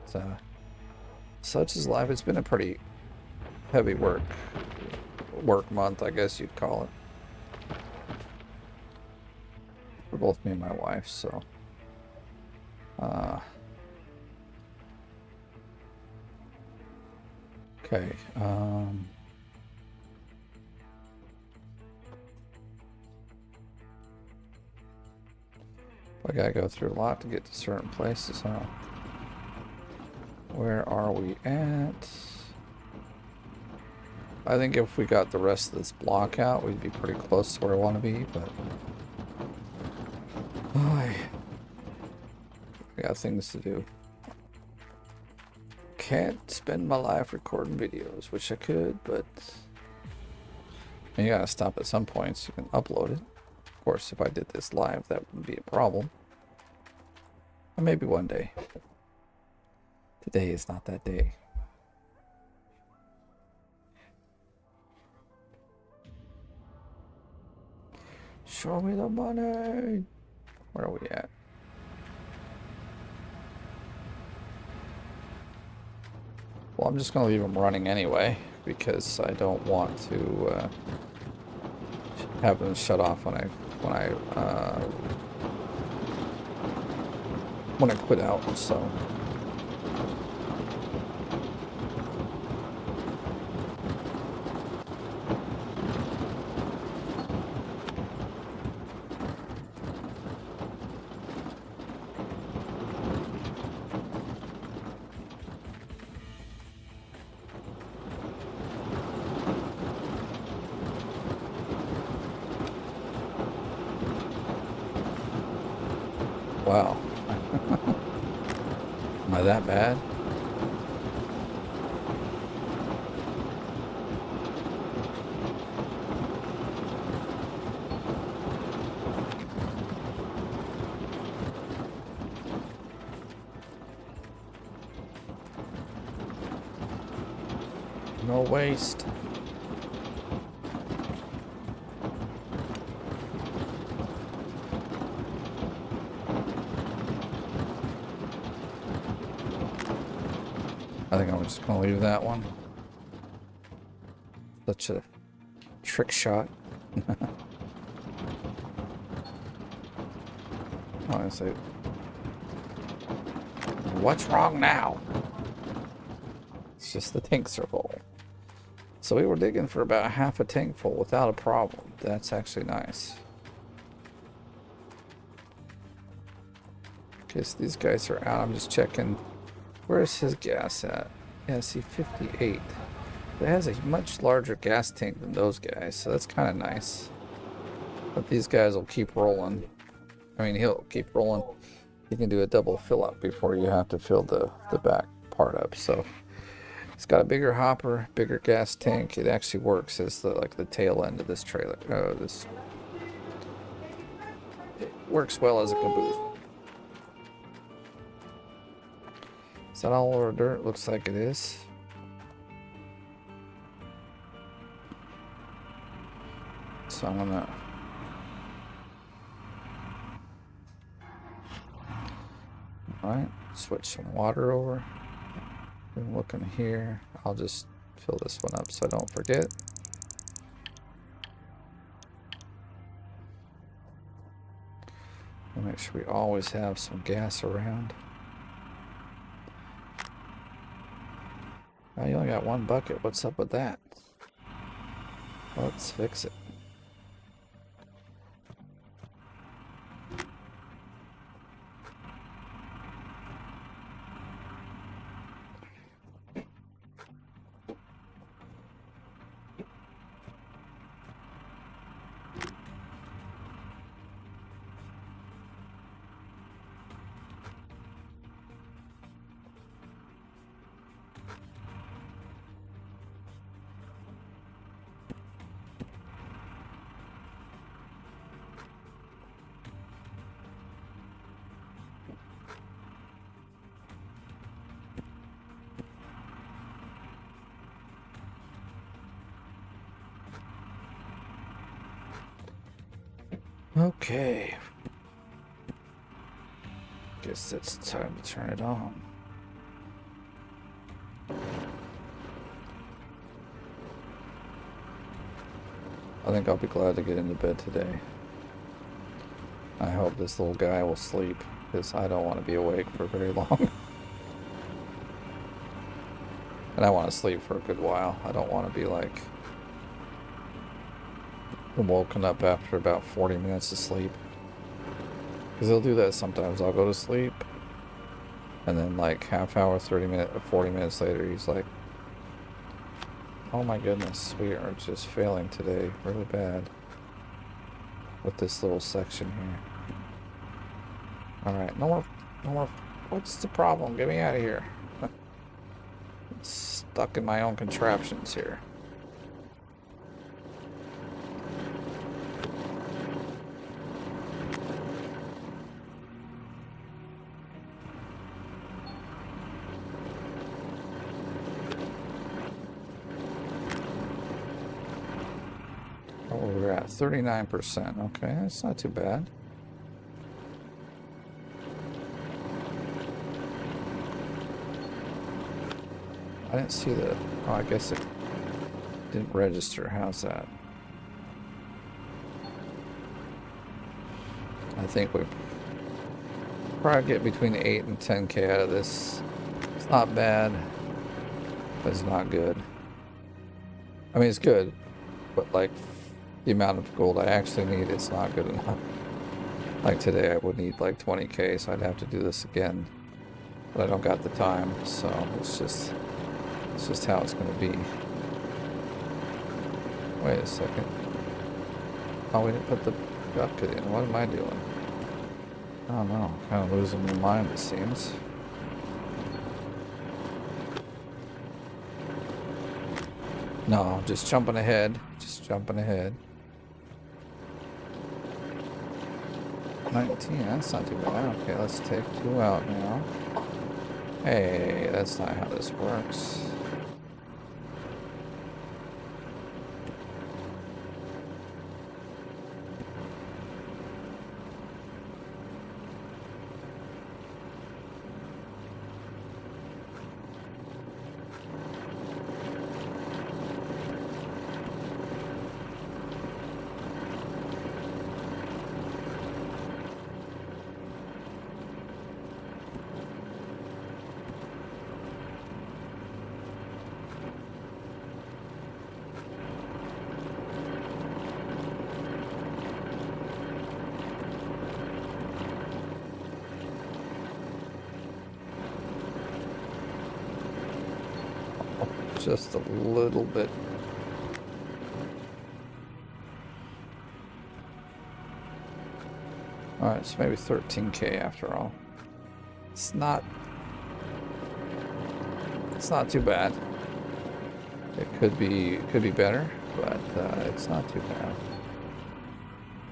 such is life. It's been a pretty heavy work month, I guess you'd call it, for both me and my wife, so okay. I gotta go through a lot to get to certain places, huh? Where are we at? I think if we got the rest of this block out, we'd be pretty close to where I want to be, but I got things to do. Can't spend my life recording videos. Wish I could, but you gotta stop at some point so you can upload it. Of course, if I did this live, that wouldn't be a problem. Or maybe one day. Today is not that day. Show me the money. Where are we at? Well, I'm just going to leave them running anyway, because I don't want to have them shut off when I quit out, so. Wow. Am I that bad? No waste. I think I'm just gonna leave that one. Such a trick shot. Honestly, what's wrong now? It's just the tanks are full. So we were digging for about half a tank full without a problem. That's actually nice. Okay, so these guys are out. I'm just checking. Where's his gas at? Yeah, see, 58. It has a much larger gas tank than those guys, so that's kind of nice. But these guys will keep rolling. I mean, he'll keep rolling. You can do a double fill up before you have to fill the back part up. So it's got a bigger hopper, bigger gas tank. It actually works as the tail end of this trailer. It works well as a caboose. Is that all our dirt? Looks like it is. So I'm gonna alright, switch some water over. And looking here, I'll just fill this one up so I don't forget. And make sure we always have some gas around. Oh, you only got one bucket. What's up with that? Let's fix it. Okay. Guess it's time to turn it on. I think I'll be glad to get into bed today. I hope this little guy will sleep, because I don't want to be awake for very long. And I want to sleep for a good while. I don't want to be like woken up after about 40 minutes of sleep. Because he'll do that sometimes. I'll go to sleep, and then like half hour, 30 minutes, 40 minutes later, he's like, oh my goodness, we are just failing today really bad with this little section here. Alright, no more. What's the problem? Get me out of here. Stuck in my own contraptions here. Oh, we're at 39%. Okay, that's not too bad. I didn't see the... Oh, I guess it didn't register. How's that? I think we probably get between 8 and 10K out of this. It's not bad, but it's not good. I mean, it's good, but like the amount of gold I actually need, it's not good enough. Like today, I would need like 20K, so I'd have to do this again. But I don't got the time, so it's just how it's going to be. Wait a second. Oh, we didn't put the bucket in. What am I doing? I don't know. Kind of losing my mind, it seems. No, just jumping ahead. Just jumping ahead. 19, that's not too bad. Okay, let's take 2 out now. Hey, that's not how this works. Just a little bit. Alright, so maybe 13K after all. It's not too bad. It could be better, but it's not too bad.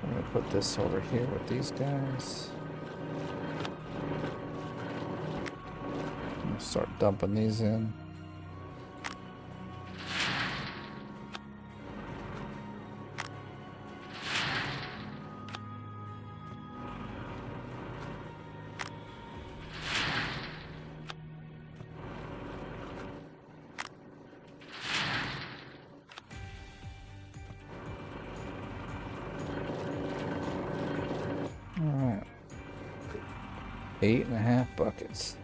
I'm gonna put this over here with these guys. I'm gonna start dumping these in. 8.5 buckets.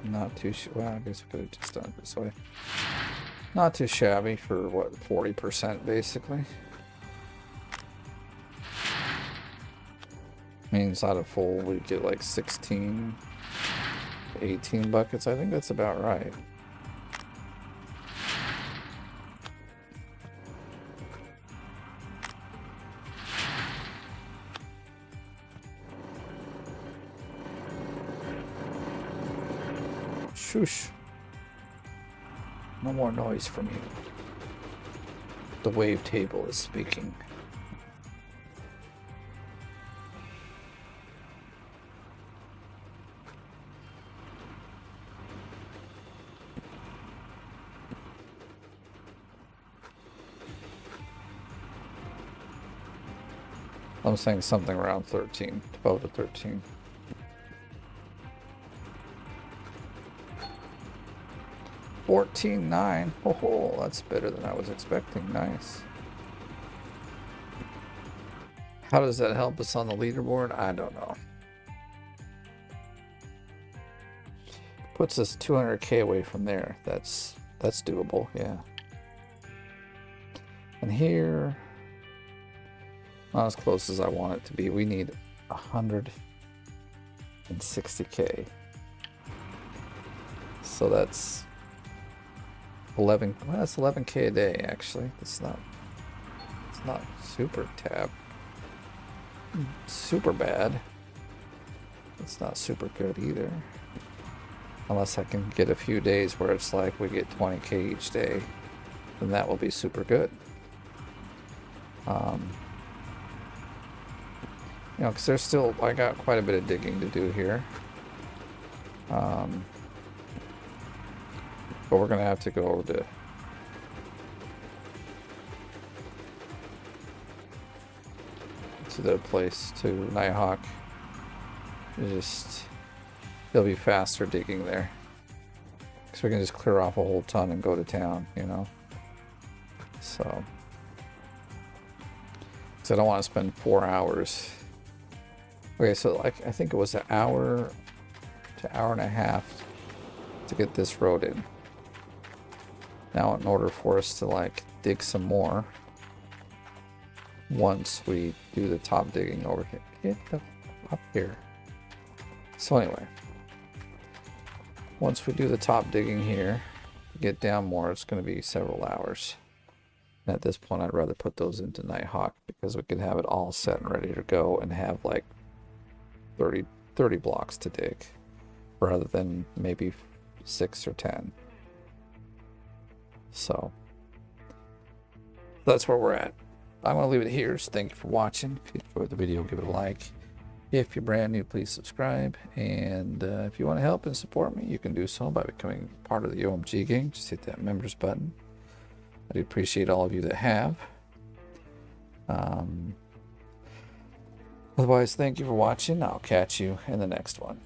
Not too well, I guess we could have just done it this way. Not too shabby for what, 40% basically. Means out of full we get like 16, 18 buckets. I think that's about right. Shush. No more noise from you. The wave table is speaking. I'm saying something around 13, 12 to 13. $14.9. Oh, that's better than I was expecting. Nice. How does that help us on the leaderboard? I don't know. Puts us 200k away from there. That's doable, yeah. And here, not as close as I want it to be. We need 160k. So that's 11. Well, that's 11k a day actually. It's not super super bad. It's not super good either. Unless I can get a few days where it's like we get 20k each day, then that will be super good. You know, because there's still, I got quite a bit of digging to do here. But we're gonna have to go over to the place, to Nighthawk. It'll be faster digging there, because we can just clear off a whole ton and go to town, you know. So, because I don't want to spend 4 hours. Okay, so like I think it was an hour to hour and a half to get this road in. Now, in order for us to like dig some more, once we do the top digging over here, get up here. So anyway, once we do the top digging here, get down more, it's going to be several hours. And at this point, I'd rather put those into Nighthawk, because we could have it all set and ready to go and have like 30 blocks to dig, rather than maybe 6 or 10. So that's where we're at. I'm going to leave it here. So thank you for watching. If you enjoyed the video, give it a like. If you're brand new, please subscribe. And if you want to help and support me, you can do so by becoming part of the OMG gang. Just hit that members button. I do appreciate all of you that have. Otherwise, thank you for watching. I'll catch you in the next one.